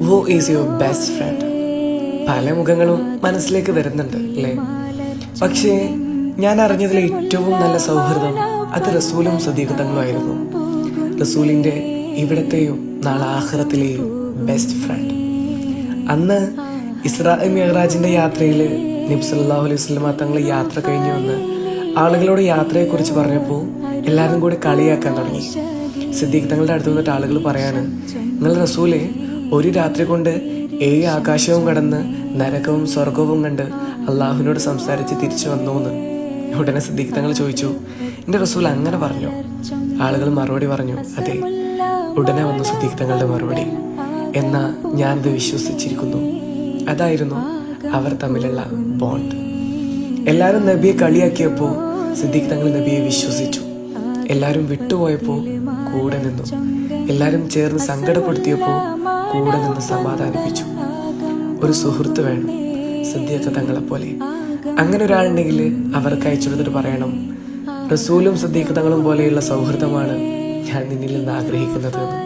വോ is your best friend? പല മുഖങ്ങളും മനസ്സിലേക്ക് വരുന്നുണ്ട് അല്ലേ? പക്ഷേ ഞാൻ അറിഞ്ഞതിൽ ഏറ്റവും നല്ല സൗഹൃദം അത് റസൂലും സദീഖുതങ്ങളുമായിരുന്നു. റസൂലിന്റെ ഇവിടത്തെയും നാളെ ആഖിറത്തിലെയും ബെസ്റ്റ് ഫ്രണ്ട്. അന്ന് ഇസ്രാ മിഅ്റാജിന്റെ യാത്രയിൽ നബി സല്ലല്ലാഹു അലൈഹി വസല്ലം തങ്ങൾ യാത്ര കഴിഞ്ഞു വന്ന് ആളുകളോട് യാത്രയെക്കുറിച്ച് പറഞ്ഞപ്പോൾ എല്ലാവരും കൂടി കളിയാക്കാൻ തുടങ്ങി. സിദ്ദീഖ് തങ്ങളുടെ അടുത്ത് വന്നിട്ട് ആളുകൾ പറയാണ്, നിങ്ങൾ റസൂലെ ഒരു രാത്രി കൊണ്ട് 7 ആകാശവും കടന്ന് നരകവും സ്വർഗവും കണ്ട് അള്ളാഹുവിനോട് സംസാരിച്ച് തിരിച്ചു വന്നോന്ന്. ഉടനെ സിദ്ദീഖ് തങ്ങൾ ചോദിച്ചു, എൻ്റെ റസൂൽ അങ്ങനെ പറഞ്ഞു? ആളുകൾ മറുപടി പറഞ്ഞു, അതെ. ഉടനെ വന്നു സിദ്ദീഖ് തങ്ങളുടെ മറുപടി, എന്നാ ഞാനത് വിശ്വസിച്ചിരിക്കുന്നു. അതായിരുന്നു അവർ തമ്മിലുള്ള ബോണ്ട്. എല്ലാവരും നബിയെ കളിയാക്കിയപ്പോൾ സിദ്ദീഖ് തങ്ങൾ നബിയെ വിശ്വസിച്ചു. എല്ലാവരും വിട്ടുപോയപ്പോൾ കൂടെ നിന്നു. എല്ലാവരും ചേർന്ന് സങ്കടപ്പെടുത്തിയപ്പോൾ കൂടെ നിന്ന് സമാധാനിപ്പിച്ചു. ഒരു സുഹൃത്ത് വേണം സിദ്ദീഖ് തങ്ങളെപ്പോലെ. അങ്ങനെ ഒരാളുണ്ടെങ്കിൽ അവർക്ക് അയച്ചെടുത്തിട്ട് പറയണം, റസൂലും സിദ്ദീഖ് തങ്ങളും പോലെയുള്ള സൗഹൃദമാണ് ഞാൻ നിന്നിൽ നിന്ന് ആഗ്രഹിക്കുന്നത് എന്ന്.